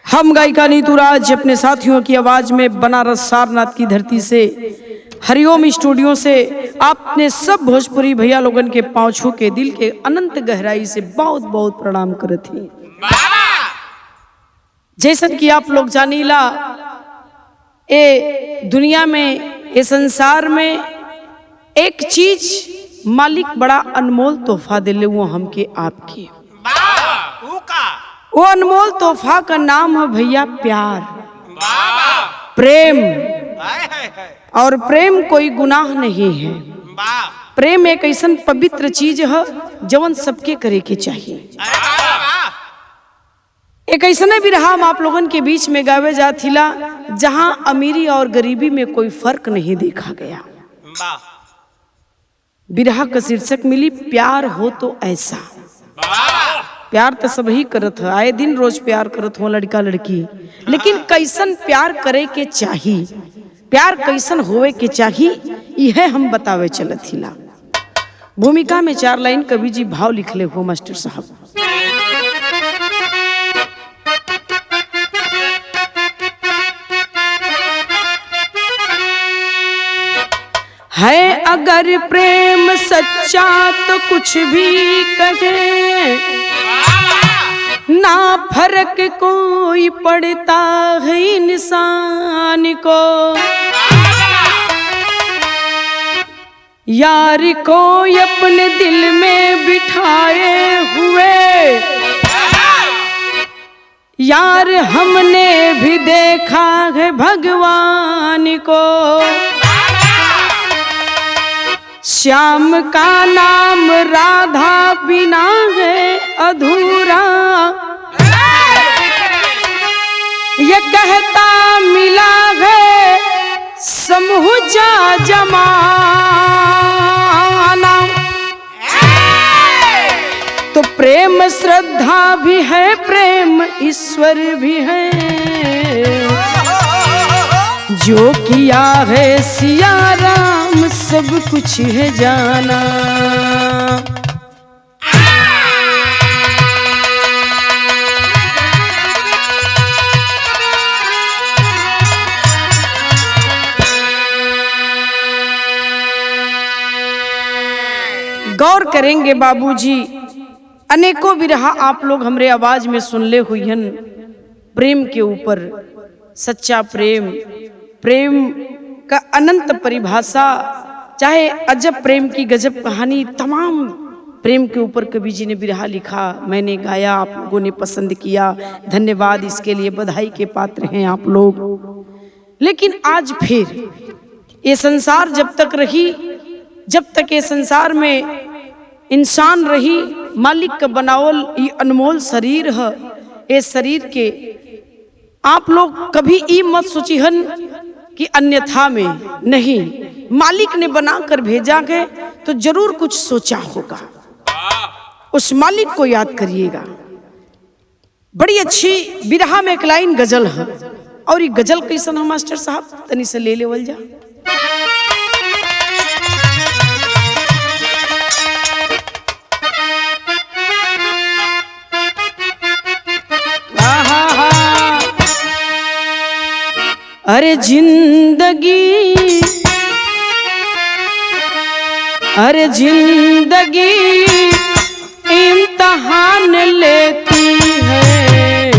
हम गायिका नीतू राज अपने साथियों की आवाज में बनारस सारनाथ की धरती से हरिओम स्टूडियो से आपने सब भोजपुरी भैया लोगन के पांव छू के दिल के अनंत गहराई से बहुत बहुत प्रणाम करत ही। जैसन कि आप लोग जानीला ए दुनिया में ए संसार में एक चीज मालिक बड़ा अनमोल तोहफा दिले वो हमके आपके। वो अनमोल तोहफा का नाम है भैया प्यार, प्रेम। और प्रेम कोई गुनाह नहीं है। प्रेम एक ऐसा पवित्र चीज है जवन सबके करे के चाहिए। एक ऐसा बिरहा हम आप लोगन के बीच में गावे जाथिला जहां अमीरी और गरीबी में कोई फर्क नहीं देखा गया। बिरहा का शीर्षक मिली प्यार हो तो ऐसा। प्यार तो सब ही करत है, आए दिन रोज प्यार करत हो लड़का लड़की, लेकिन कैसन प्यार करे के चाहिए, प्यार कैसन होवे के चाहिए, यह हम बतावे चलत हिला। भूमिका में 4 लाइन कवि जी भाव लिखले हो मास्टर साहब। है अगर प्रेम सच्चा तो कुछ भी कहे, ना फर्क कोई पड़ता है इंसान को। यार को अपने दिल में बिठाए हुए, यार हमने भी देखा है भगवान को। श्याम का नाम राधा बिना है अधूरा, ये कहता मिला है समूचा जमाना। तो प्रेम श्रद्धा भी है, प्रेम ईश्वर भी है। जो किया है सिया राम सब कुछ है जाना। गौर करेंगे बाबूजी, अनेकों बिरहा आप लोग हमरे आवाज में सुन ले हुईहन प्रेम के ऊपर। सच्चा प्रेम, प्रेम का अनंत परिभाषा, चाहे अजब प्रेम की गजब कहानी, तमाम प्रेम के ऊपर कवि जी ने बिरहा लिखा, मैंने गाया, आप लोगों ने पसंद किया, धन्यवाद, इसके लिए बधाई के पात्र हैं आप लोग। लेकिन आज फिर ये संसार जब तक रही, जब तक ये संसार में इंसान रही, मालिक का बनावल ये अनमोल शरीर है। ये शरीर के आप लोग कभी ये मत सोचिहन कि अन्यथा में नहीं, मालिक ने बनाकर भेजा है तो जरूर कुछ सोचा होगा। उस मालिक को याद करिएगा। बड़ी अच्छी बिरहा में एक लाइन गजल है, और ये गजल कैसन है मास्टर साहब, तनी से ले लेवल जा। अरे जिंदगी इम्तहान लेती है,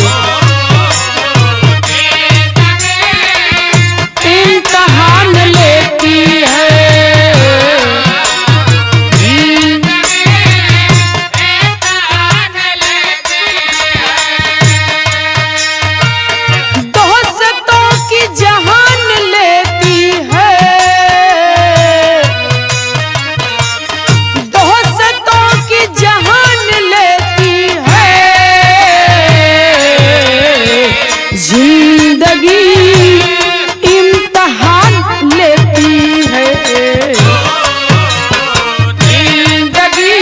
इम्तहान लेती है। दोस्तों की जहान लेती है, दोस्तों की जहान लेती है। जिंदगी इम्तहान लेती है, जिंदगी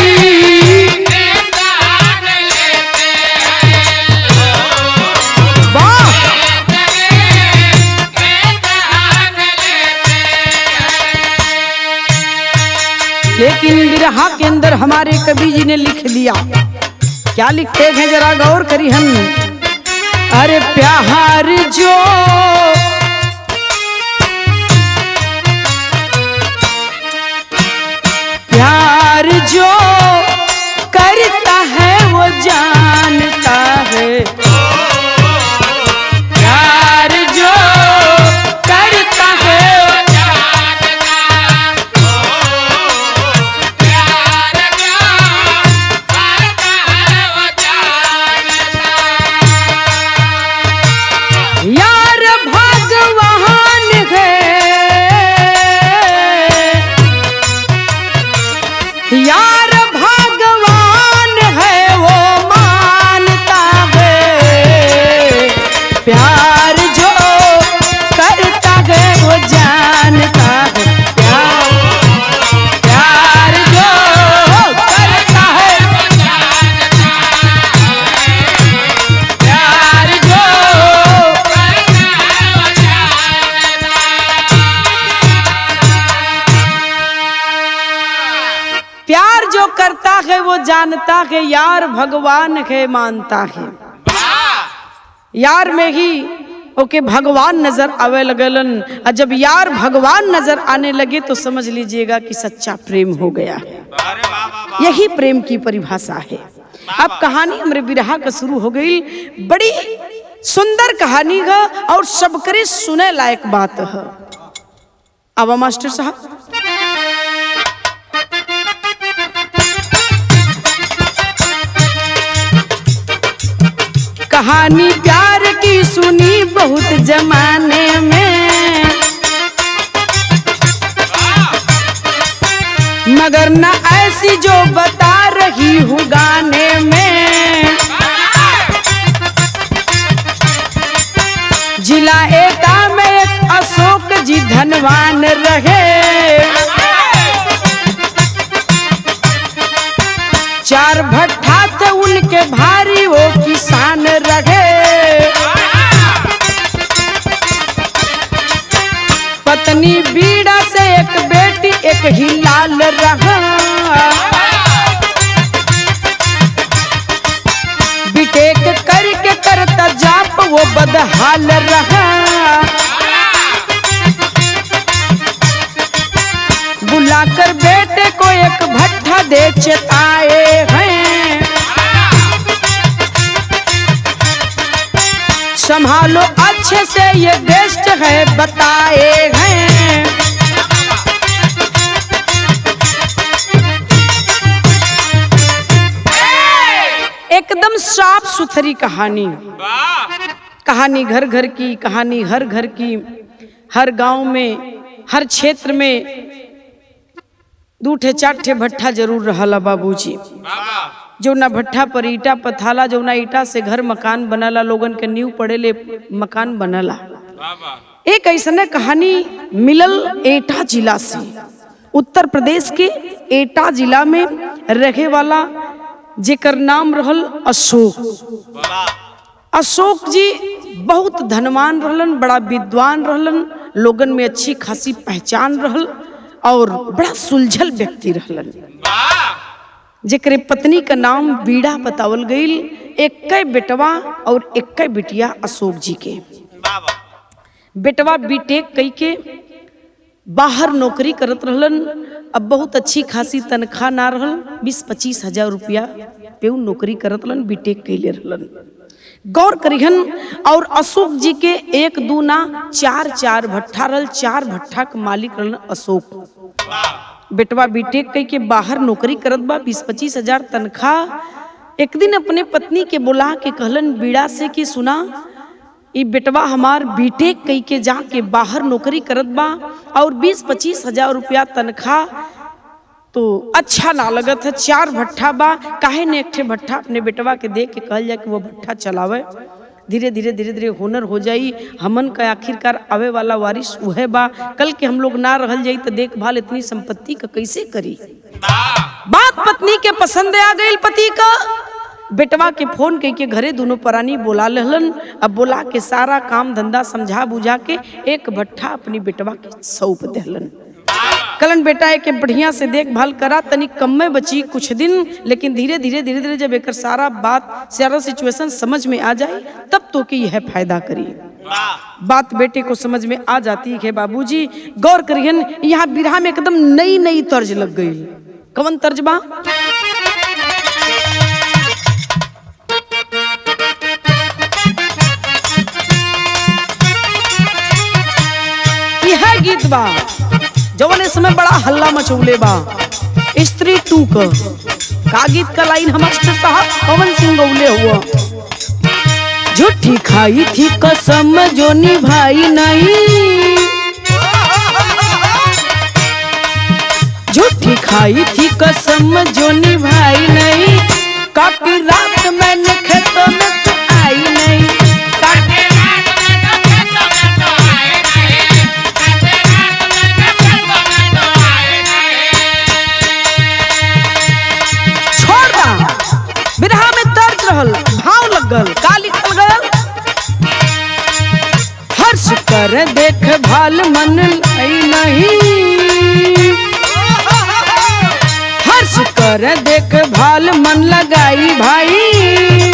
वाह। लेकिन बिरहा के अंदर हमारे कवि जी ने लिख दिया, क्या लिखते हैं जरा गौर करी हम। अरे प्यार जो करता है वो जानता है, प्यार जो करता है वो जानता है, प्यार जो करता है वो जानता है। यार भगवान है, यार भगवान है वो मानता है, प्यार जो करता है वो जानता है, प्यार जो करता है वो जानता है, प्यार जो करता है वो जानता है। प्यार जो करता है वो जानता है, यार भगवान है मानता है। यार में ही ओके भगवान नजर आवे लगलन, और जब यार भगवान नजर आने लगे तो समझ लीजिएगा कि सच्चा प्रेम हो गया है। यही प्रेम की परिभाषा है। अब कहानी हमरे बिरहा का शुरू हो गई। बड़ी सुंदर कहानी है और सबकरे सुने लायक बात है। अब मास्टर साहब कहानी प्यार की सुनी बहुत जमाने में, मगर न ऐसी जो बता रही हूँ गाने में। जिला एटा में एक अशोक जी धनवान रहे, चार भट्ठा थे उनके भारी वो किसान रहे। पत्नी बीड़ा से एक बेटी एक ही लाल रहा, बिटेक करके करता जाप वो बदहाल रहा। बुलाकर बेटे को एक भट्ठा दे चेताए हैं, संभालो अच्छे से ये बेस्ट है बताए हैं। एकदम साफ सुथरी कहानी, कहानी घर घर की, कहानी हर घर की, हर गांव में, हर क्षेत्र में दूठे चाठे भट्ठा जरूर रहला बाबूजी। जो ना भट्ठा पर ईटा पथाला, जो ना ईटा से घर मकान बनला, लोगन के नींव पड़ेले मकान बनला। एक ऐसा कहानी मिलल एटा जिला से, उत्तर प्रदेश के एटा जिला में रहे वाला जेकर नाम रहल अशोक। अशोक जी बहुत धनवान रहलन, बड़ा विद्वान रहलन, लोगन में अच्छी खासी पहचान रहल और बड़ा सुलझल व्यक्ति रहलन। जेकरे पत्नी का नाम बीड़ा बतावल गईल। एक बेटवा और एक बिटिया अशोक जी के। बेटवा बीटेक कई के बाहर नौकरी करत रहलन। अब बहुत अच्छी खासी तनख्वाह ना रहल, 20-25 हजार रुपया पे नौकरी करत रहलन, बीटेक कैले रहलन। गौर करिहन और अशोक जी के 1-2 ना 4 भट्ठा रहल, 4 भट्ठा के मालिक रहलन अशोक। बेटवा बीटेक कई के बाहर नौकरी करत बा, 20-25 हजार तनख्वाह। एक दिन अपने पत्नी के बुला के कहलन बीड़ा से कि सुना, ये बेटवा हमार बीटेक कई के जाके बाहर नौकरी करत बा और 20-25 हजार रुपया तनख्वाह तो अच्छा ना लगत है। 4 भट्ठा बा, काहे ने एक ठे भट्ठा अपने बेटवा के दे के कहल जाए कि वो भट्ठा चलावे। धीरे धीरे हुनर हो जाई, हमन का आखिरकार आवे वाला वारिस उहे बा। कल के हम लोग ना रहल जाई तो देखभाल इतनी संपत्ति का कैसे करी। बात पत्नी के पसंद आ गई पति का। बेटवा के फोन कई के घरे दोनों परानी बोला लहलन। अब बोला के सारा काम धंधा समझा बुझा के एक भट्ठा अपनी बेटवा के सौंप देहलन। कलन बेटा के बढ़िया से देखभाल करा, तनी कम में बची कुछ दिन, लेकिन धीरे धीरे जब एक सारा बात सारा सिचुएशन समझ में आ जाए तब तो कि यह फायदा करी। बात बेटे को समझ में आ जाती है। बाबूजी गौर करियन, यहाँ बिरहा में एकदम नई तर्ज लग गई। कवन तर्ज बा? यह गीत बा जवन इस समय बड़ा हल्ला मचौले बा। स्त्री 2 का गीत का लाइन हम मास्टर साहब पवन सिंह गौले हुआ। झूठी खाई थी कसम जो निभाई नहीं, झूठी खाई थी कसम जो निभाई नहीं, काटी रात मैंने खेतों में तो आई नहीं, भाव लगल का लिखल गयल? हर्ष कर देख भाल मन लाई नहीं, हर्ष कर देख भाल मन लगाई भाई,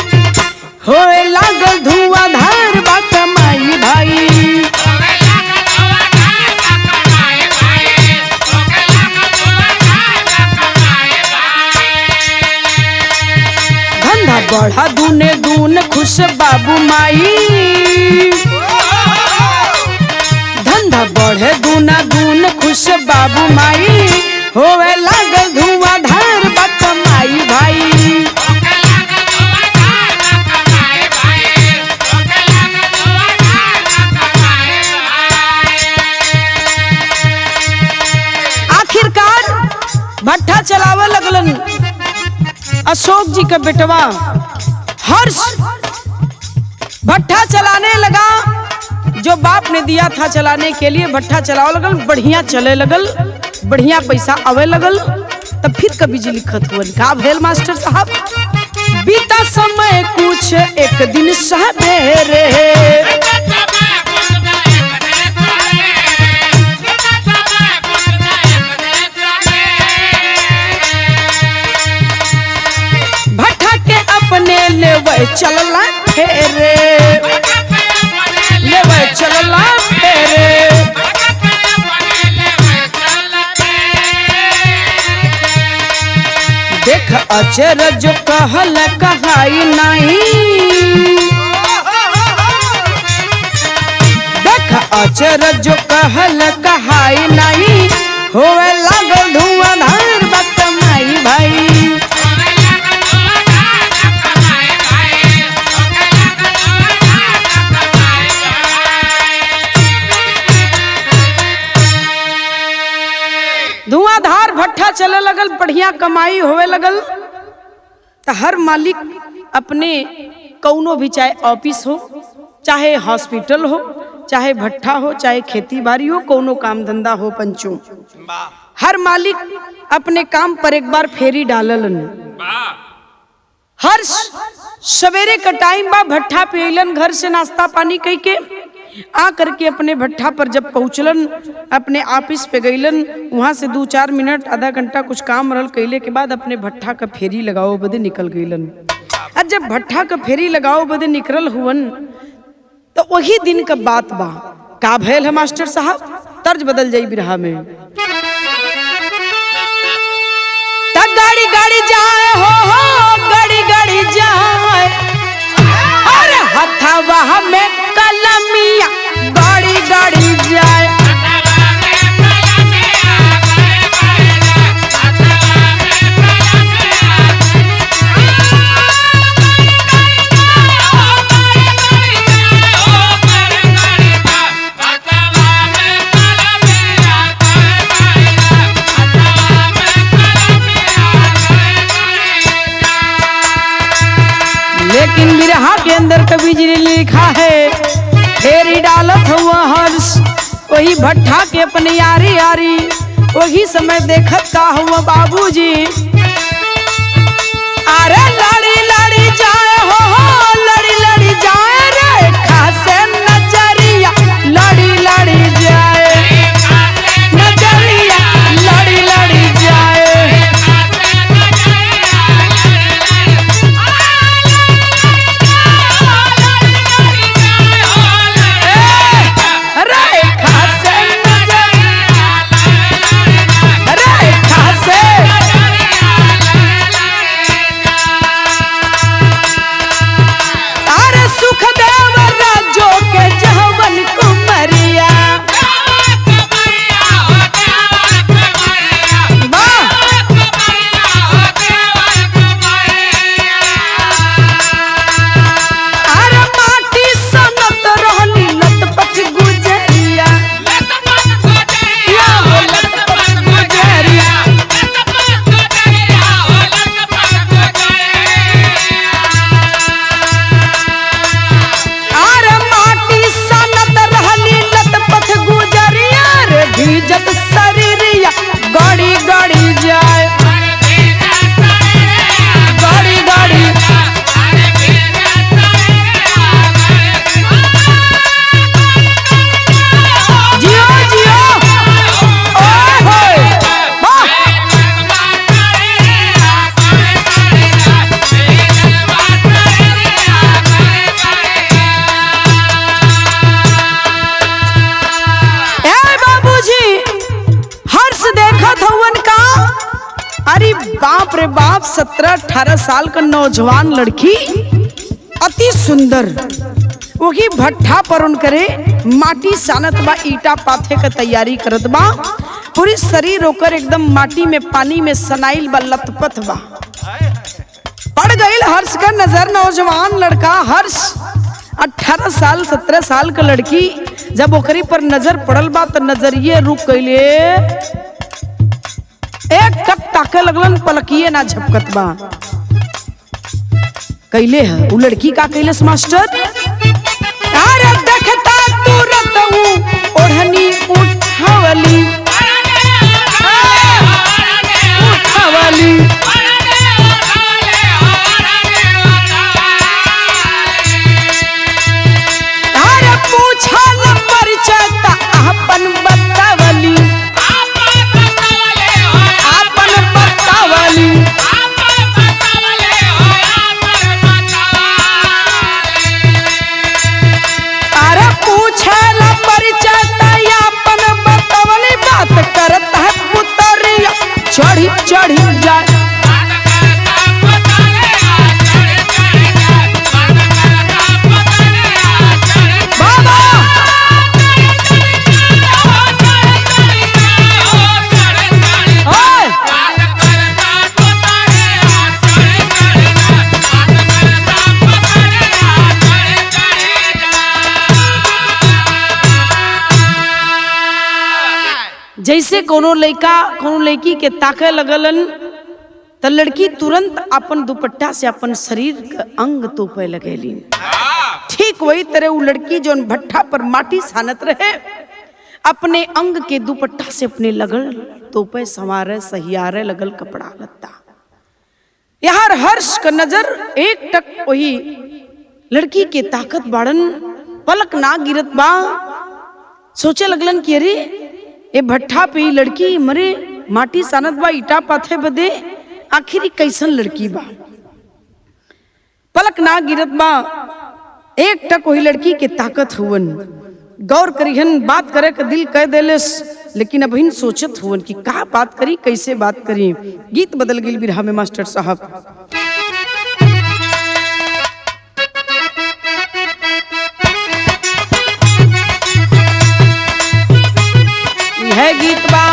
होए लागल धुआंधार बा कमाई भाई, बढ़ा दूने दून खुश बाबू माई, धंधा बढ़े दूना दून खुश बाबू माई, होवे लागल धुआंधार बा कमाई भाई। आखिरकार भट्ठा चलावे लगलन अशोक जी का बेटवा हर्ष। भट्ठा चलाने लगा, जो बाप ने दिया था चलाने के लिए भट्ठा चलावे लगल, बढ़िया चले लगल, बढ़िया पैसा आवे लगल। तब फिर कभी जी लिखत हुआ का भेल मास्टर साहब? बीता समय कुछ एक दिन सवेरे, अपने लेवे चलला फेरे, लेवे चलला फेरे, देख अचरज कहल कहाई नहीं, देख अचरज कहल कहाई नहीं, होवे लागल धुआंधार बा कमाई भाई। धुआंधार भट्ठा चले लगल, बढ़िया कमाई होवे लगल। तो हर मालिक अपने कौनो भी, चाहे ऑफिस हो, चाहे हॉस्पिटल हो, चाहे भट्ठा हो, चाहे खेती बाड़ी हो, कौनो काम धंधा हो, पंचों हर मालिक अपने काम पर एक बार फेरी डाललन। हर सवेरे का टाइम बा, भट्ठा पे अइलन, घर से नाश्ता पानी कई के आ करके अपने भट्ठा पर जब पहुंचलन, अपने ऑफिस पे गईलन, वहां से 2-4 मिनट आधा घंटा कुछ काम रहल कैले के बाद अपने भट्ठा का फेरी लगाओ बदे निकल गईलन। अब जब भट्ठा का फेरी लगाओ बदे निकल हुवन तो वही दिन का बात बा। का भैल है मास्टर साहब, तर्ज बदल जाई बिरहा में। गाड़ी गाड़ी जाए हो गाड़ी गाड़ी जाए, अरे हथवा में कलमिया गाड़ी गाड़ी जाए। लेकिन बिरहा के अंदर कवि जी ने लिखा है, फेरी डालत हुआ हर्ष वही भट्ठा के अपने यारी यारी, वही समय देखत का हुआ बाबूजी। अरे लड़ी लड़ी जाए हो लड़ी लड़ी जाए रे खासे नजरिया, लड़ी लड़ी जाए नजरिया, लड़ी लड़ी जाए। बाप रे बाप 17-18 साल का नौजवान लड़की अति सुंदर, वही भट्ठा पर उन करे माटी सानत बा, ईटा पाथे का तैयारी करत बा, पूरी शरीर होकर एकदम माटी में पानी में सनाइल बा, लतपथ बा। पड़ गई हर्ष का नजर, नौजवान लड़का हर्ष 18 साल 17 साल का लड़की जब ओकरी पर नजर पड़ल बा तो नजरिए रुक गईले, एक टक ताके लगलन, पलकिए ना झपकत बा। कैले है वो लड़की का कैलस मास्टर, अरे देखता तुरंत ओढ़नी उठावली उठावली, अरे पूछा न परिचय अपन बतावली चढ़ी चढ़ी जाए। बाबा जैसे कोनो लड़का कोनो लड़की के ताके लगलन तो लड़की तुरंत अपन दुपट्टा से अपन शरीर का अंग तोपे लगेली। ठीक वही तरह वो लड़की जो भट्ठा पर माटी सानत रहे अपने अंग के दुपट्टा से अपने लगल तोपे संवारे सहियारे लगल कपड़ा लत्ता। यार हर्ष का नजर एक टक वही लड़की के ताकत बाड़न, पलक ना गिरत बा। सोचे लगलन कि अरे ये भट्ठा पे लड़की मरे माटी सानत बा, ईटा पाथे बदे, आखिरी कैसन लड़की बा। पलक ना गिरत बा, एक टक वही लड़की के ताकत हुवन। गौर करिहन, बात करे के दिल कह देलेस, लेकिन अभी सोचत हुवन कि का बात करी, कैसे बात करी। गीत बदल गई बिरहा में मास्टर साहब। है गीत बा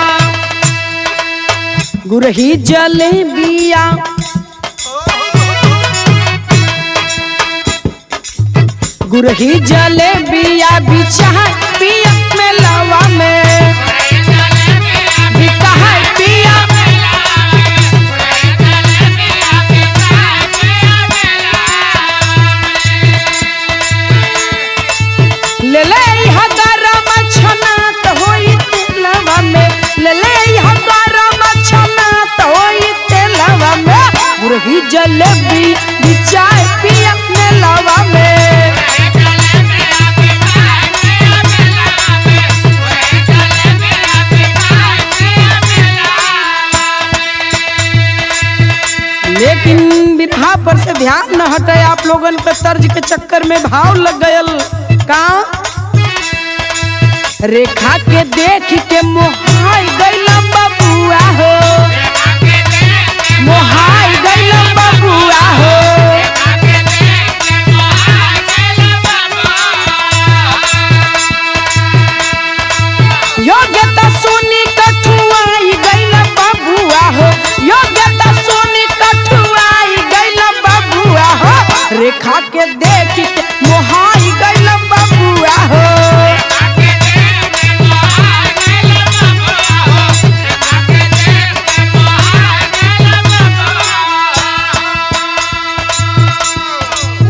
गुरही जलेबिया, गुरही जलेबिया बिछा पिया में लावा में, बिका है पिया ले ले गरम छनात होई तेलवा में, ले ले गरम छनात होई तेलवा में, गुरही जलेबी बिछा पिया में लावा में। लेकिन बिरहा पर से ध्यान न हटे आप लोगन के, तर्ज के चक्कर में भाव लग गयल का। रेखा के देख के मोहाई गइला बबुआ हो, मोहाई गइला बबुआ हो, योग्यता सुनी कठुआई गइला बबुआ हो, योग्यता सुनी कठुआई गइला बबुआ हो, रेखा के देख के मोहाई गइला बबुआ हो।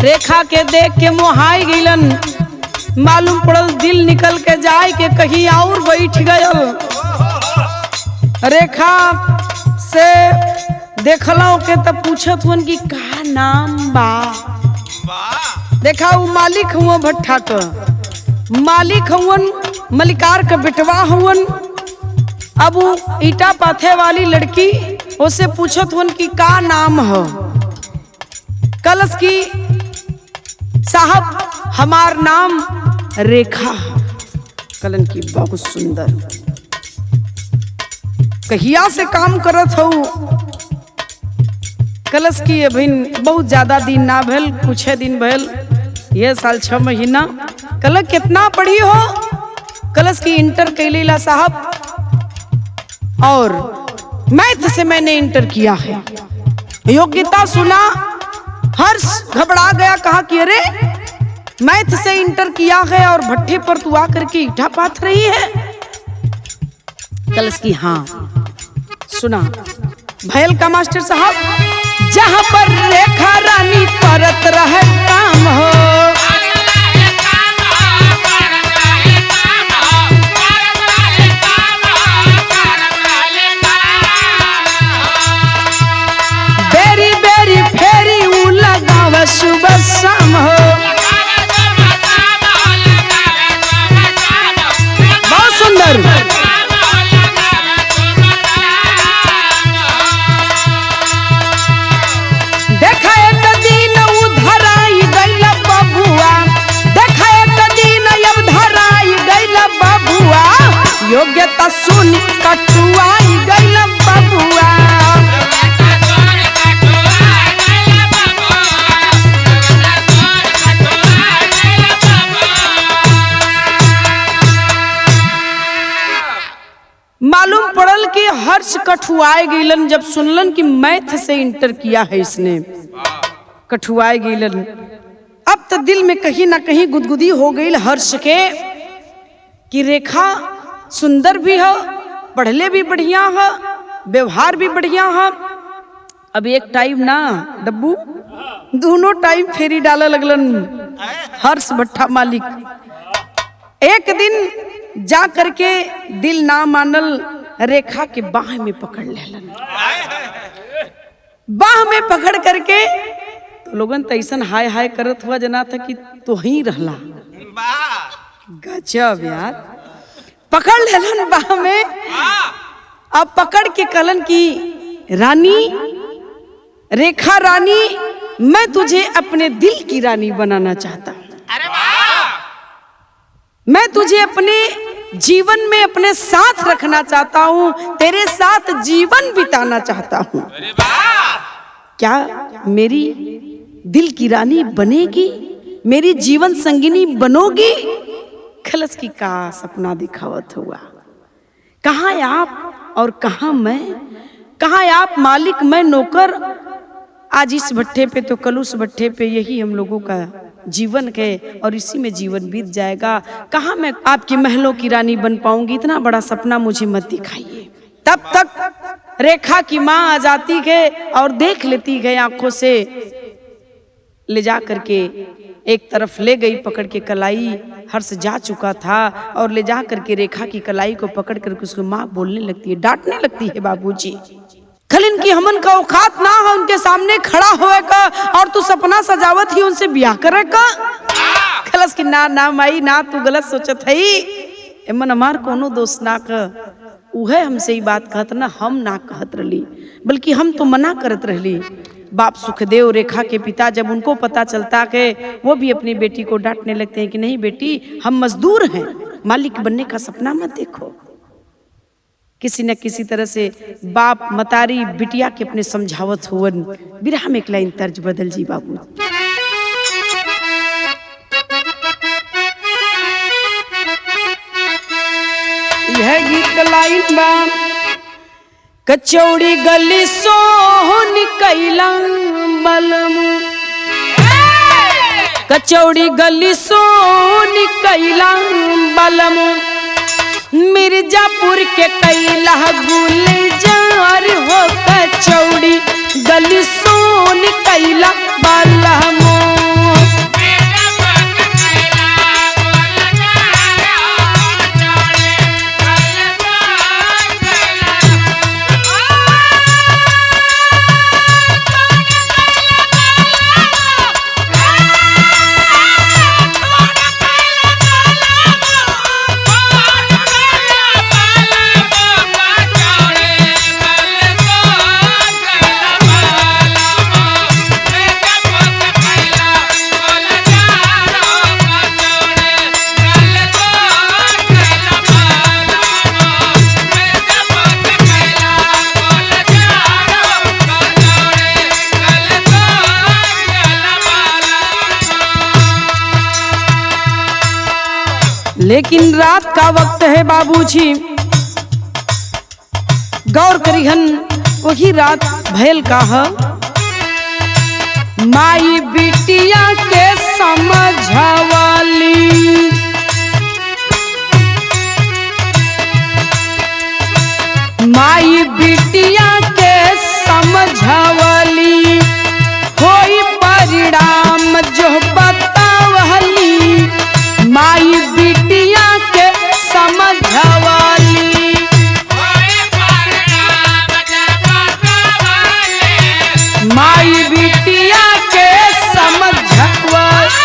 रेखा के देख के मोहाई गइलन, मालूम पड़ल दिल निकल के जाए के कहीं और बैठ गयल। रेखा से देखलों के तब पूछत हुन कि का नाम बा। देखा वो मालिक हुआ भट्ठा का मालिक हुवन, मलिकार का बेटवा हुवन। अब वो ईटा पाथे वाली लड़की उससे पूछत हुन कि का नाम हो। कलश की साहब हमार नाम रेखा। कलन की बहुत सुंदर, कहिया से काम करत हो। कलश की अभी बहुत ज्यादा दिन ना भेल, कुछ दिन भेल, ये साल 6 महीना। कलश कितना पढ़ी हो। कलश की इंटर कैलीला साहब, और मैथ से मैंने इंटर किया है। योग्यता सुना, हर्ष घबरा गया, कहा कि अरे मैथ से इंटर किया है और भट्ठे पर तू आकर के ईटा पाथ रही है। कलश की हाँ सुना भैल का मास्टर साहब, जहां पर रेखा रानी करत रहे काम हो, बेरी बेरी फेरी उ लगाव सुबह शाम हो। बहुत सुंदर। देखा एक दिन उधराई गइला बबुआ, देखा एक दिन अब धराई गइला बबुआ, योग्यता सुन कटुआई गइला बबुआ। मालूम पड़ल कि हर्ष कठुआए गइलन जब सुनलन कि मैथ से इंटर किया है इसने। कठुआए गइलन। अब तो दिल में कहीं ना कहीं गुदगुदी हो गई हर्ष के कि रेखा सुंदर भी है, पढ़ले भी बढ़िया है, व्यवहार भी बढ़िया है। अब एक टाइम ना डब्बू, दोनों टाइम फेरी डाला लगलन हर्ष भट्ठा मालिक। एक दिन जा करके दिल ना मानल, रेखा के बाह में पकड़ लेलन। बाह में पकड़ करके तो लोगन तो ऐसा हाय हाय करत हुआ जना था कि तो ही रहला। गजब यार, पकड़ लेलन बाह में। अब पकड़ के कलन की रानी, रेखा रानी, मैं तुझे अपने दिल की रानी बनाना चाहता हूं। मैं तुझे अपने जीवन में अपने साथ रखना चाहता हूँ, तेरे साथ जीवन बिताना चाहता हूँ। क्या मेरी दिल की रानी बनेगी, मेरी जीवन संगिनी बनोगी? खलस की का सपना दिखावत हुआ। कहाँ आप और कहाँ मैं, कहाँ आप मालिक मैं नौकर। आज इस भट्ठे पे तो कल उस भट्ठे पे, यही हम लोगों का जीवन है और इसी में जीवन बीत जाएगा। कहाँ मैं आपके महलों की रानी बन पाऊंगी? इतना बड़ा सपना मुझे मत दिखाइए। तब तक रेखा की माँ आ जाती है और देख लेती है आंखों से, ले जा करके एक तरफ ले गई पकड़ के कलाई। हर्ष जा चुका था और ले जा करके रेखा की कलाई को पकड़ करके उसको माँ बोलने लगती है, डांटने लगती है, बाबूजी खलिन की हमन का औकात ना है उनके सामने खड़ा होएगा और तू सपना सजावत ही उनसे ब्याह करेगा। खलस की ना ना माई ना, तू गलत सोचत है। एमन हमार कोनो दोस्त ना का, उहे हमसे ही बात कहत ना, हम ना कहत रही, बल्कि हम तो मना करत रहली। बाप सुखदेव रेखा के पिता जब उनको पता चलता कि वो भी अपनी बेटी को डांटने लगते हैं कि नहीं बेटी हम मजदूर हैं, मालिक बनने का सपना मत देखो। किसी न किसी तरह से बाप मतारी बिटिया के अपने समझावत हुवन। बिरहा में एक लाइन तर्ज बदल जी बाबू। यह गीत लाइन बा, कचौड़ी गली सोहन कैला बलमु, कचौड़ी गली सोहन कैला बलमु, मिर्जापुर के कैला गुलजार हो, कचौड़ी गली सोहन कैला बलमु। लेकिन रात का वक्त है बाबूजी, गौर करिहन वही रात भयल का है। माई बिटिया के समझवाली, माई बिटिया के समझवाली, होई परिणाम जो बतावली, माई बिटिया के समझवाली, माई बिटिया के समझवाली।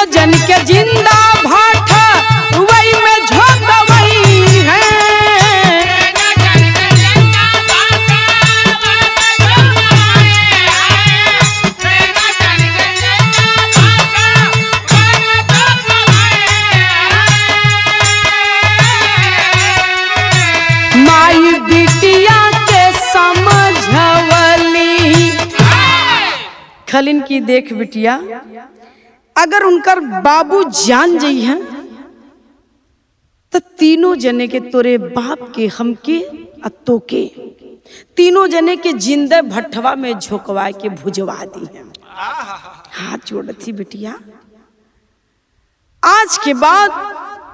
जन के जिंदा भाठा वही में झोंक वही है, माई बिटिया के समझवली। खलिन की देख बिटिया, अगर उनकर बाबू जान जाई हैं तो तीनों जने के तोरे बाप के हमके अतो के तीनों जने के जिंदे भट्ठवा में झोंकवा के भुजवा दी है। हाथ जोड़ थी बिटिया, आज के बाद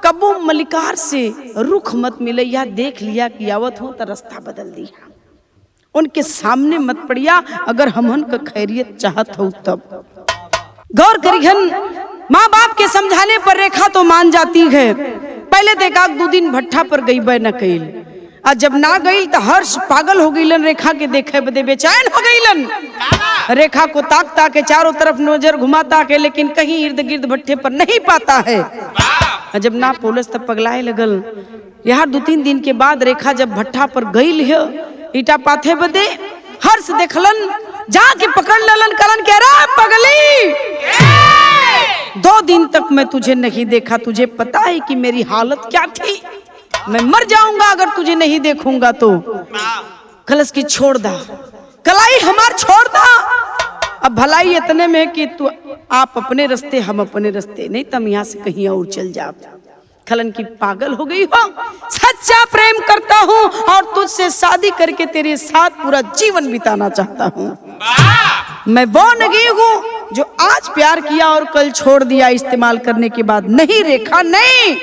कबो मलिकार से रुख मत मिलैया, देख लिया कि आवत हो तो रास्ता बदल दिया, उनके सामने मत पड़िया, अगर हमन का खैरियत चाहत हो तब। गौर करिहन, माँ बाप के समझाने पर रेखा तो मान जाती है। पहले देखा 2 दिन भट्ठा पर गई न कईल, और जब ना गई तो हर्ष पागल हो गईलन, रेखा के देखे बदे बेचैन हो गईलन। रेखा को ताकता के चारों तरफ नजर घुमाता के, लेकिन कहीं इर्द गिर्द भट्ठे पर नहीं पाता है। जब ना पोलस तब पगलाए लगल। यहाँ 2-3 दिन के बाद रेखा जब भट्ठा पर गई है ईटा पाथे बदे, हर्ष देखलन, जाके पकड़ ललन, कलन कह रहा पगली 2 दिन तक मैं तुझे नहीं देखा, तुझे पता है कि मेरी हालत क्या थी, मैं मर जाऊंगा अगर तुझे नहीं देखूंगा तो। कलश की छोड़ दा, कलाई हमार छोड़ दा। अब भलाई इतने में कि तू आप अपने रास्ते हम अपने रास्ते, नहीं तुम यहाँ से कहीं और चल जा। खलन की पागल हो गई हो, सच्चा प्रेम करता हूँ और तुझसे शादी करके तेरे साथ पूरा जीवन बिताना चाहता हूँ। मैं वो नगी हूँ जो आज प्यार किया और कल छोड़ दिया इस्तेमाल करने के बाद। नहीं रेखा, नहीं,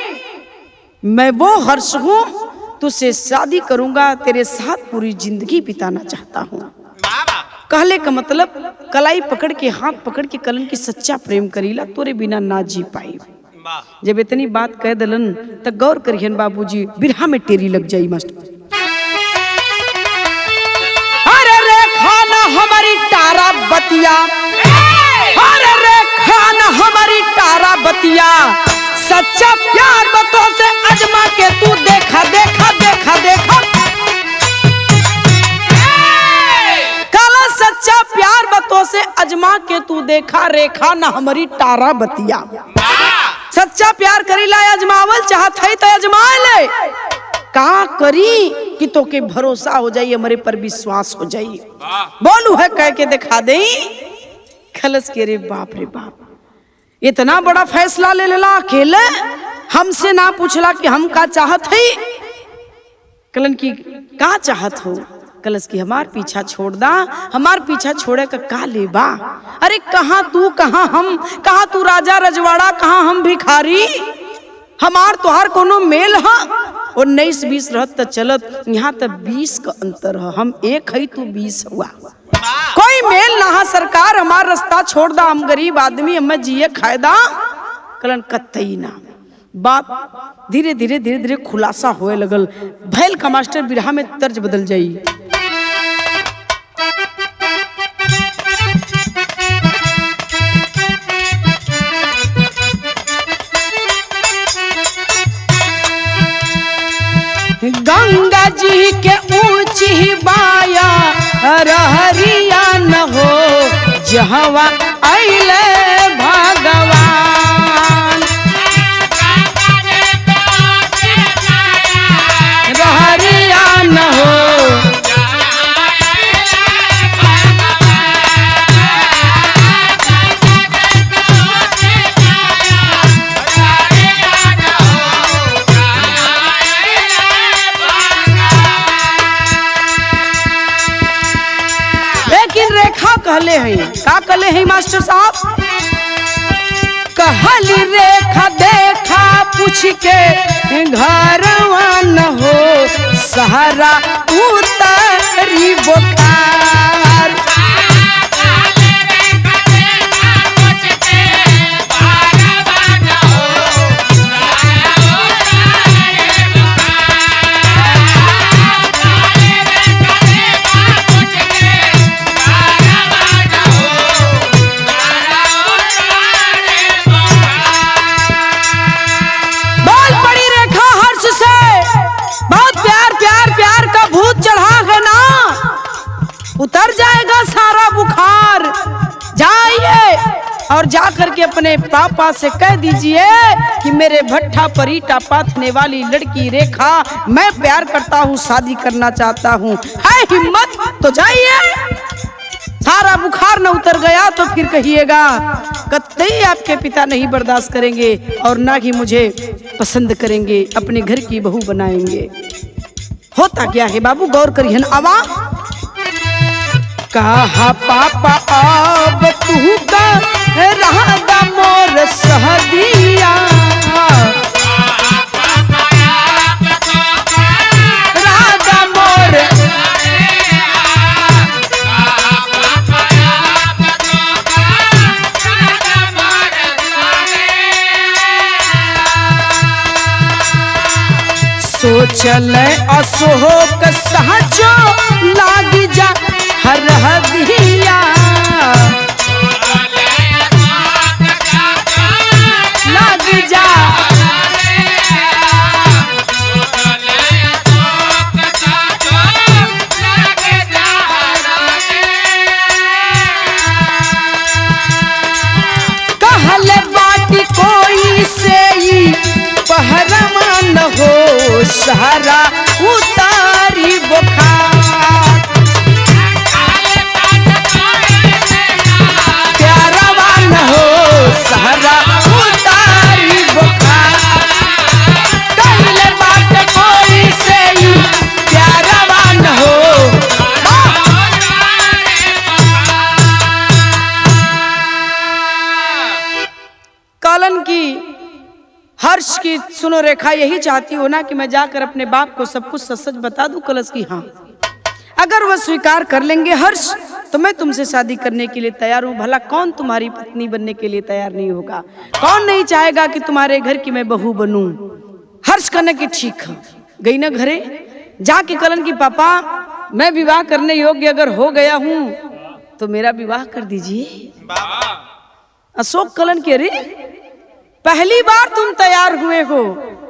मैं वो हर्ष हूँ, तुझसे शादी करूंगा, तेरे साथ पूरी जिंदगी बिताना चाहता हूँ। कहले का मतलब कलाई पकड़ के, हाथ पकड़ के कलन की सच्चा प्रेम करीला, तोरे बिना ना जी पाई। जब इतनी बात कह दलन तब गौर करिहन बाबूजी, बिरहा में टेरी लग जाई मास्टर। अरे रेखा ना हमारी तारा बतिया, अरे रेखा ना हमारी तारा बतिया, सच्चा प्यार बतों से अजमा के तू देखा देखा देखा देखा। काला सच्चा प्यार बतों से अजमा के तू देखा, रेखा ना हमारी तारा बतिया। सच्चा प्यार करी ला, अजमावल चाहत है तो अजमा ले। का करी कि तो के भरोसा हो जाई, हमारे पर विश्वास हो जाई। बोलू है कह के दिखा दे। खलस के रे बाप रे बाप, इतना बड़ा फैसला ले लेला अकेले, हमसे ना पूछला कि हम का चाहत है। कलन की का चाहत हो? कलश की हमार पीछा छोड़ दा, हमार पीछा छोड़े का लेबा। अरे कहाँ तू कहाँ हम, कहाँ तू राजा रजवाड़ा, कहाँ हम भिखारी। हमार तोहार कोनो मेल है? 19-20 रहत त चलत, यहाँ तक 20 का अंतर है। हम 1 है तू 20 हुआ, कोई मेल ना है। सरकार हमार रास्ता छोड़ दा, हम गरीब आदमी, हमें जिए खायदा। कलन कतई ना। बात धीरे धीरे धीरे धीरे खुलासा होए लगल। भैल का मास्टर बिरहा में तर्ज बदल जाई। गंगा जी के ऊंची बाया रहरिया न हो, जहवा आइले भगवान। रहरिया न हो, कहले हैं का कहले हैं मास्टर साहब? कहली रेखा देखा पूछ के घरवा न हो, सहारा उतरी बुखार। उतर जाएगा सारा बुखार। जाइए और जाकर के अपने पापा से कह दीजिए कि मेरे भट्ठा पर ईटा पाथने वाली लड़की रेखा, मैं प्यार करता हूँ, शादी करना चाहता हूँ। है हिम्मत तो जाइए। सारा बुखार न उतर गया तो फिर कहिएगा कतई आपके पिता नहीं बर्दाश्त करेंगे और ना ही मुझे पसंद करेंगे, अपने घर की बहू बनाएंगे। होता क्या है बाबू, गौर करिए। आवा कहा पापा अब तू का राधा मोर सहदिया, राधा मोर सोचल अशोक सहजो लागी जा हर हदिया, लागी जा कहले बाटी कोई से पहरमा न हो सहारा उतारी बुखार, प्यारा न हो सहारा उतारी बुखार, कहले बात कोई से प्यारा न हो। कलन की हर्ष की सुनो रेखा यही चाहती हो ना कि मैं जाकर अपने बाप को सब कुछ सच सच बता दूं। कलश की हाँ, अगर वह स्वीकार कर लेंगे हर्ष तो मैं तुमसे शादी करने के लिए तैयार हूं। भला कौन तुम्हारी पत्नी बनने के लिए तैयार नहीं होगा? कौन नहीं चाहेगा कि तुम्हारे घर की मैं बहू बनूं? हर्ष कहने की ठीक है, गई ना घरे जाके कलन की पापा मैं विवाह करने योग्य अगर हो गया हूं तो मेरा विवाह कर दीजिए। अशोक कलन के अरे पहली बार तुम तैयार हुए हो,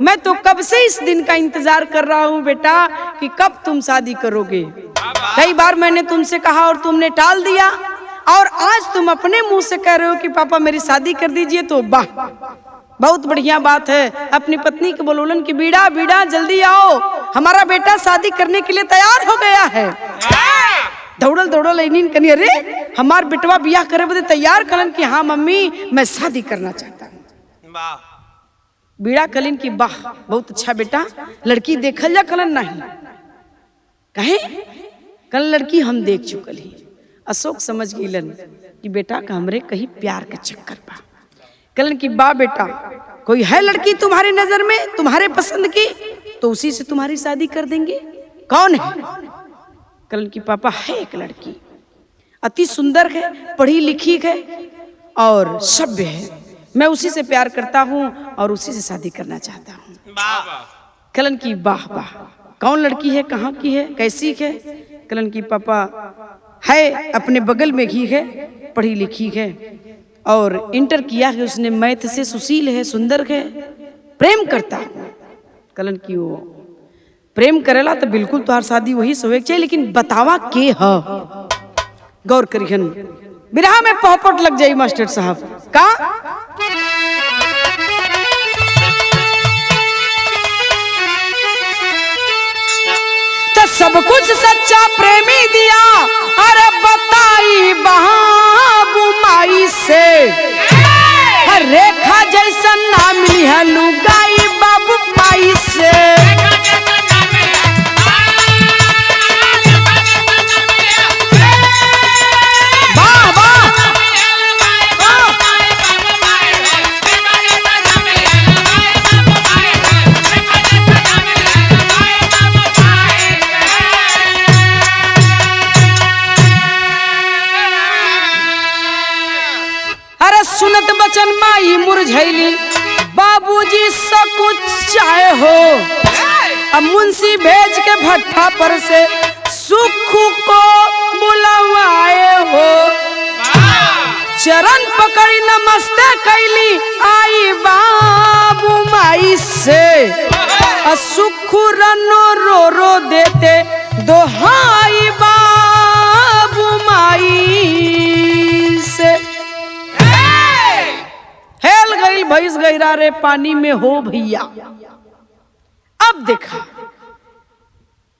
मैं तो कब से इस दिन का इंतजार कर रहा हूँ बेटा कि कब तुम शादी करोगे। कई बार मैंने तुमसे कहा और तुमने टाल दिया, और आज तुम अपने मुंह से कह रहे हो कि पापा मेरी शादी कर दीजिए। तो वाह, बहुत बढ़िया बात है। अपनी पत्नी के बोलोलन कि बीड़ा बीड़ा जल्दी आओ, हमारा बेटा शादी करने के लिए तैयार हो गया है। दौड़ल दौड़ल इन्हीं कनी अरे हमार बेटवा बियाह करे बदे तैयार कलन की हाँ मम्मी मैं शादी करना चाहता हूँ। बीड़ा कलिन की वाह बहुत अच्छा बेटा, लड़की देखल जा कलन नहीं कहे कल लड़की हम देख चुकल ही। अशोक समझ गईलन कि बेटा का हमरे कहीं प्यार का चक्कर पा। कलन की वाह बेटा कोई है लड़की तुम्हारी नजर में तुम्हारे पसंद की तो उसी से तुम्हारी शादी कर देंगे। कौन है? कलन की पापा है एक लड़की, अति सुंदर है, पढ़ी लिखी है और सभ्य है, मैं उसी से प्यार करता हूँ और उसी से शादी करना चाहता हूँ। कलन की वाह वाह, कौन लड़की है, कहाँ की है, कैसी है? कलन की पापा है अपने बगल में ही है, पढ़ी लिखी है और इंटर किया है उसने, मैथ से, सुशील है, सुंदर है, प्रेम करता है। कलन की वो प्रेम करेला तो बिल्कुल तुहार शादी वही सोए चाहिए, लेकिन बतावा के है? गौर करिहन, बिरहा में पहपट लग जाई मास्टर साहब का। तो सब कुछ सच्चा प्रेमी दिया, अरे बताई बाबू माई से, रेखा जैसा ना मिली है लुगाई बाबू माई से। सुनत बचन माई मुरझैली, बाबूजी सब कुछ चाहे हो। अब मुंशी भेज के भट्ठा पर से सुखू को बुलवाए हो। चरण पकड़ी नमस्ते कैली आई बाबू माई से। सुखू रनो रो रो देते दोहाई बाबू माई से। हेल गई भैंस गईरा रे पानी में हो भैया। अब देखा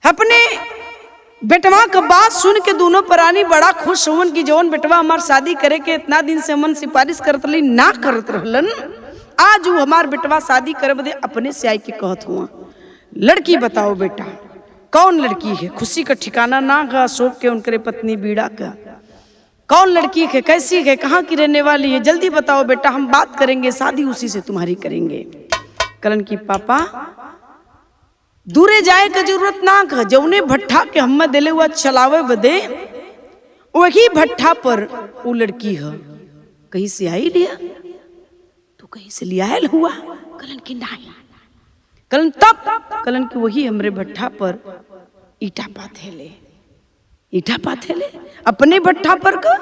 अपने बेटवा का बात सुन के दोनों प्राणी बड़ा खुश होवन की जौन बेटवा हमार शादी करे के इतना दिन से मन सिफारिश करत रही ना करत रहलन, आज वो हमार बेटवा शादी करे बदे अपने से आई के कहत हुआ। लड़की बताओ बेटा कौन लड़की है? खुशी का ठिकाना ना का अशोक के उनके पत्नी बीड़ा का। कौन लड़की है, कैसी है, कहाँ की रहने वाली है? जल्दी बताओ बेटा, हम बात करेंगे, शादी उसी से तुम्हारी करेंगे। कलन की पापा दूरे जाए का जरूरत ना का, जौने भट्ठा के हम दिले हुआ चलावे बदे वही भट्ठा पर वो लड़की है। कहीं से आई लिया तो कहीं से लिया हुआ। कलन की नहीं, कलन तब कलन की वही हमरे भट्ठा पर ईटा पाथेले, ईटा पाथेले अपने भट्ठा पर का।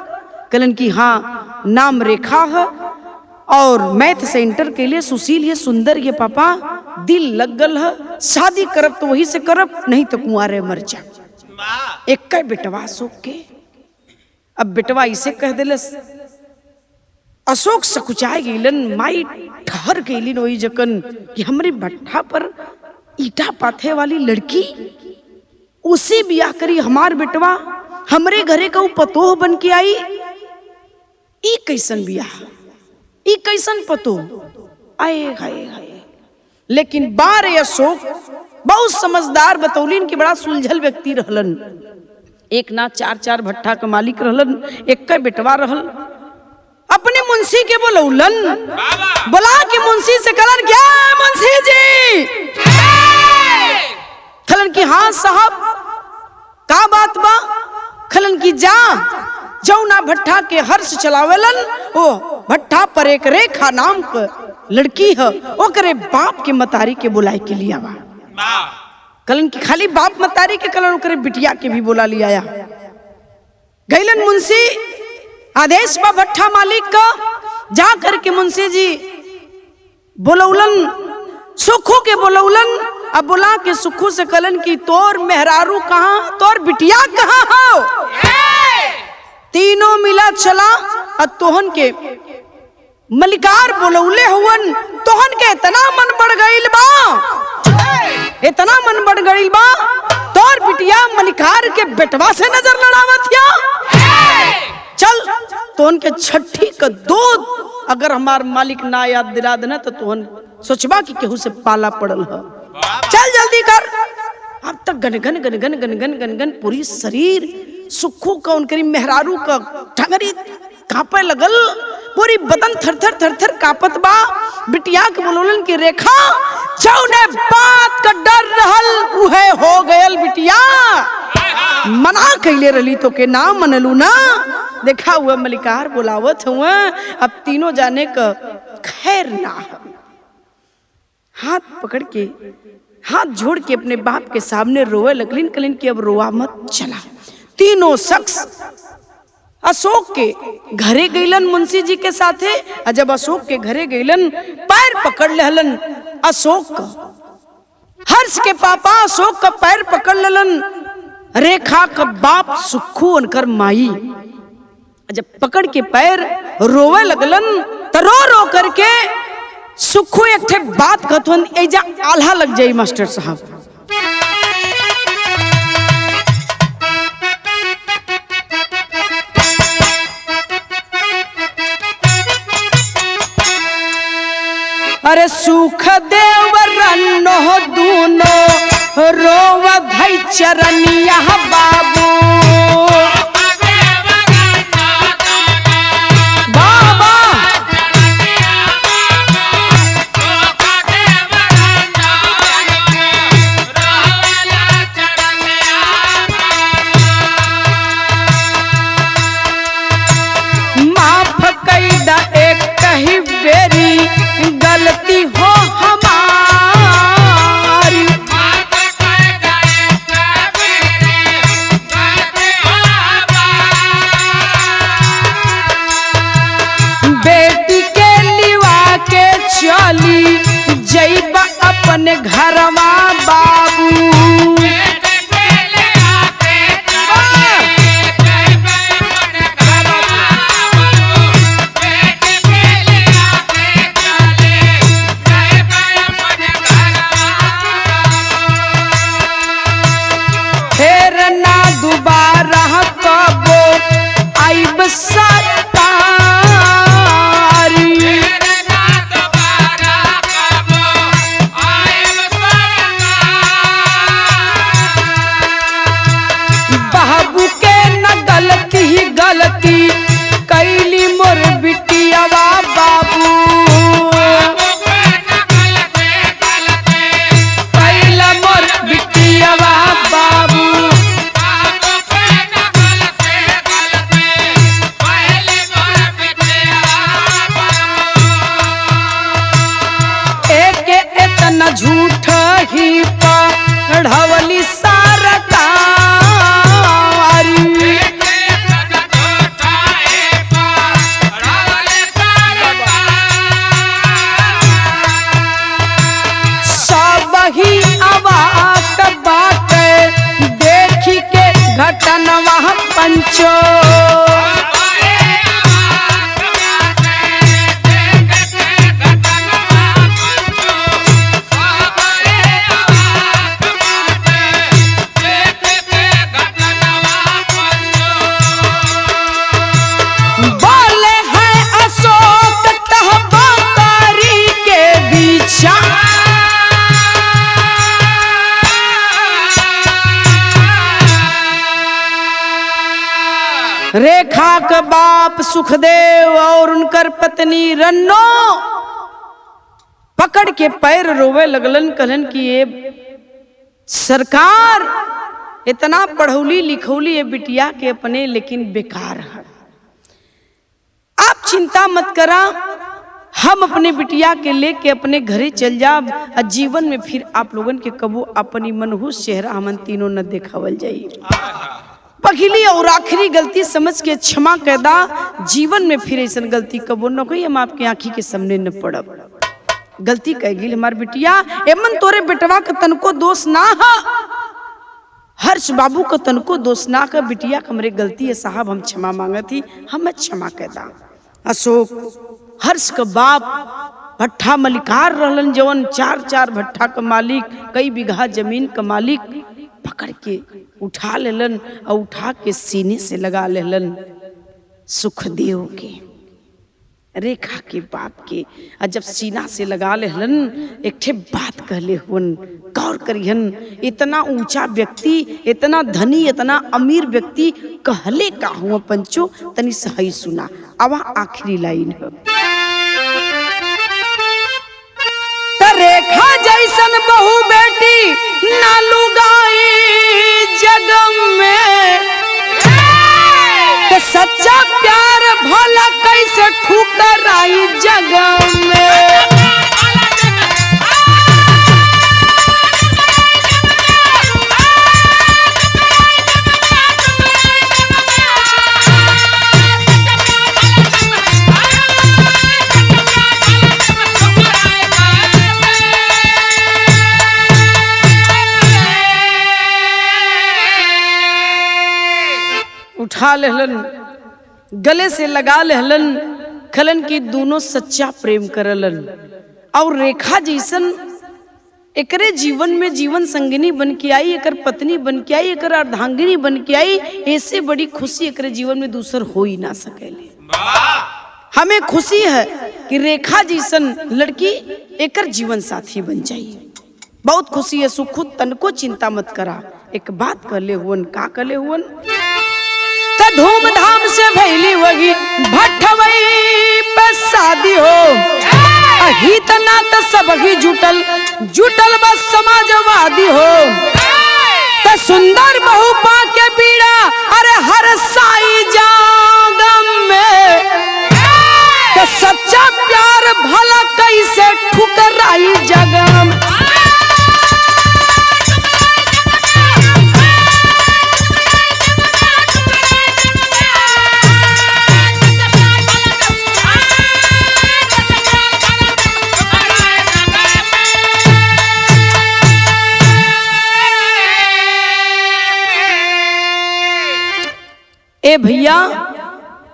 कलन की हाँ, नाम रेखा है और मैथ से इंटर के लिए, सुशील है, सुंदर है पापा, दिल लग गल है, शादी करब तो वही से करब, नहीं तो कुंवारे मर जा। एक का बेटवा अशोक के। अब बेटवा इसे कह दिले, अशोक सकुचाए गईलन, माई ठहर गईलिन वही जकन कि हमरे भट्ठा पर ईटा पाथे वाली लड़की उसी बियाह करी हमार बेटवा, हमरे घरे का पतोह बन के आई। ई कैसन बियाह, ई कैसन पतोह, आए हाय हाय। लेकिन बारे अशोक बहुत समझदार बतौलिन कि बड़ा सुलझल व्यक्ति रहलन। एक ना चार चार भट्ठा का मालिक रहलन, एक का बेटवा रहल। अपने मुंशी के बोलौलन, बोला कि मुंशी से कलन क्या मुंशी जी? खलन की हाँ साहब, का बात बा? खलन की जा जौना भट्ठा के हर्ष चलावेलन, ओ भट्ठा पर एक रेखा नाम का लड़की है, ओकरे बाप के मतारी के बुलाए के लिया बा। कलन की खाली बाप मतारी के, कलन ओकरे बिटिया के भी बुला लिया आया। गईलन मुंशी, आदेश बा भट्ठा मालिक का, जा करके मुंशी जी बोलौलन, सुखू के बोलौलन। अब बुला के सुखू से कलन की तोर मेहरारू कहाँ, तोर बिटिया कहाँ हो? तीनों मिला चला और तोहन के मलिकार बोलौले हुवन, तोहन के इतना मन बढ़ गईल बा, इतना मन बढ़ गईल बा, तोर बिटिया मलिकार के बेटवा से नजर लड़ावत या। चल तोहन के छठी का दूध अगर हमार मालिक ना याद दिला देना तो तोहन सोचबा कि केहू से पाला पड़ल है। चल जल्दी कर। अब तक गनगन गनगन गनगन गनगन पूरी शरीर सुखू का उनकरी मेहरारू का ठंगरी कांपे लगल, पूरी बदन थरथर थरथर कांपत बा। बिटिया के बोलोलन की रेखा जौने बात का डर रहल उहे हो गयल बिटिया, मना कैले रली तो के ना मनलू ना। देखा हुआ मलिकार बुलावत हुआ, अब तीनों जाने का खैर ना। हाथ पकड़ के, हाथ जोड़ के अपने बाप के सामने रोए लगलिन। कलिन की अब रोआ मत, चला। तीनों शख्स अशोक के घरे गईलन मुंशी जी के साथे। जब अशोक के घरे गईलन, पैर पकड़ लेहलन अशोक का। हर्ष के पापा अशोक का पैर पकड़ लेलन। रेखा का बाप सुखू उनकर माई जब पकड़ के पैर रोवे लगलन, तो रो रो करके सुखू एक ठे बात कहतवन, एजा आल्हा लग जाई मास्टर साहब। अरे सुख देव रन्नो दूनो रोव धई चरनिया बाबू, गलती हो हमारी, का बाप सुखदेव और उनकर पत्नी रन्नो पकड़ के पैर रोवे लगलन, कहलन कि ये सरकार इतना पढ़ौली लिखौली है बिटिया के अपने, लेकिन बेकार है। आप चिंता मत करा, हम अपने बिटिया के लेके अपने घरे चल जाब, जीवन में फिर आप लोगन के कबो अपनी मनहूस चेहरा हमन तीनों न देखावल जाई। पहली और आखिरी गलती समझ के क्षमा कैदा, जीवन में फिर ऐसा गलती कबो न कोई हम आपके आंखी के सामने न पड़ब। गलती कह गई हमार बिटिया, एमन तोरे बेटवा का तनको दोष ना है, हर्ष बाबू का तनको दोष ना का, बिटिया हमरे गलती है साहब, हम क्षमा मांगा थी, हम क्षमा कैदा। अशोक हर्ष का बाप भट्ठा मलिकार रहलन, जवन 4-4 भट्ठा का मालिक, कई बीघा जमीन का मालिक, पकड़ के उठा लेलन और उठा के सीने से लगा लेलन सुखदेव के, रेखा के बाप के। और जब सीना से लगा लेलन, एक ठे बात कहले हुन, गौर करिहन, इतना ऊंचा व्यक्ति, इतना धनी, इतना अमीर व्यक्ति कहले का हुआ पंचो, तनी सही सुना। अब आखिरी लाइन है, रेखा जैसन बहू बेटी ना लुगाई जग में, तो सच्चा प्यार भला कैसे ठुकर आई जग में। उठा लेहलन, गले से लगा लेहलन, खलन की दोनों सच्चा प्रेम करलन। और रेखा जैसन एकरे जीवन में जीवन संगिनी बन के आई, एकर पत्नी बन के आई, एकर अर्धांगिनी बन के आई, ऐसे बड़ी खुशी एकरे जीवन में दूसर हो ही ना सकेले। हमें खुशी है कि रेखा जैसन लड़की एकर जीवन साथी बन जाई, बहुत खुशी है। सुख तनको चिंता मत करा। एक बात कहले हुवन, का कहले हुवन, धूमधाम से भैली वही भट्ठवई पे शादी हो, हित नात सब ही जुटल जुटल बस समाजवादी हो, तो सुंदर बहू पा के बीड़ा अरे हर साई जागम में, तो सच्चा प्यार भला कैसे ठुकराई जगम। ए भैया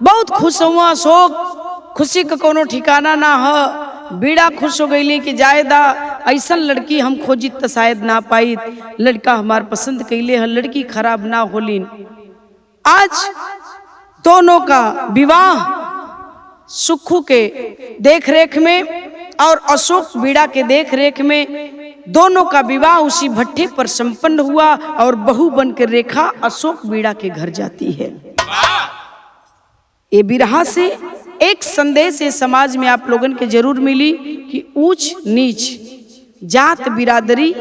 बहुत खुश हुआ अशोक, खुशी का कोनो ठिकाना ना है। बीड़ा खुश हो गई कि जायदा ऐसा लड़की हम खोजित तो शायद ना पाई, लड़का हमार पसंद कैले है, लड़की खराब ना होलिन। आज दोनों का विवाह सुखू के देख रेख में और अशोक बीड़ा के देख रेख में दोनों का विवाह उसी भट्ठे पर संपन्न हुआ और बहू बनकर रेखा अशोक बीड़ा के घर जाती है। ये बिरहा से एक संदेश है समाज में आप लोगन के जरूर मिली कि ऊंच नीच, जात बिरादरी,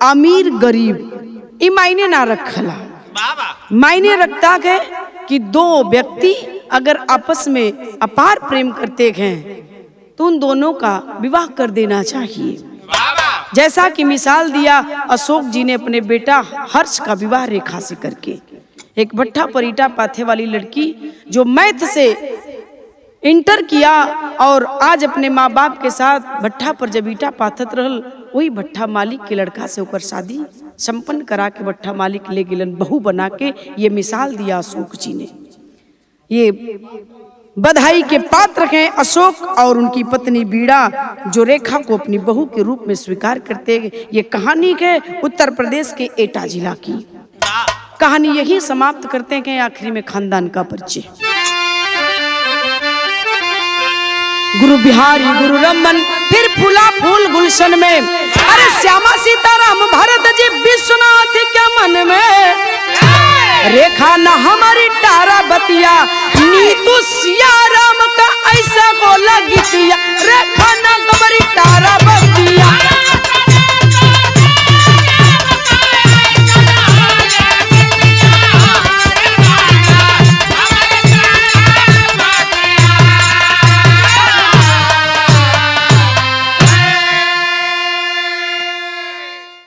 अमीर गरीब ये मायने ना रखला। मायने रखता है कि दो व्यक्ति अगर आपस में अपार प्रेम करते हैं तो उन दोनों का विवाह कर देना चाहिए। जैसा कि मिसाल दिया अशोक जी ने अपने बेटा हर्ष का विवाह रेखा से करके। एक भट्ठा पर ईटा पाथे वाली लड़की जो मैथ से इंटर किया और आज अपने माँ बाप के साथ भट्ठा पर जब ईटा पाथत रहल, वही भट्ठा मालिक के लड़का से होकर शादी संपन्न करा के भट्ठा मालिक ले गिलन बहू बना के। ये मिसाल दिया अशोक जी ने। ये बधाई के पात्र हैं अशोक और उनकी पत्नी बीड़ा जो रेखा को अपनी बहू के रूप में स्वीकार करते हैं। ये कहानी है उत्तर प्रदेश के एटा जिला की। कहानी यही समाप्त करते हैं। आखिरी में खानदान का परिचय। गुरु बिहारी गुरु रमन फिर फूला फूल गुलशन में, अरे श्यामा सीताराम भरत जी विश्वनाथ के मन में। रेखा न हमारी टारा बतिया तू सिया राम का ऐसा बोला गीतिया रे खाना कमरी तारा बतिया।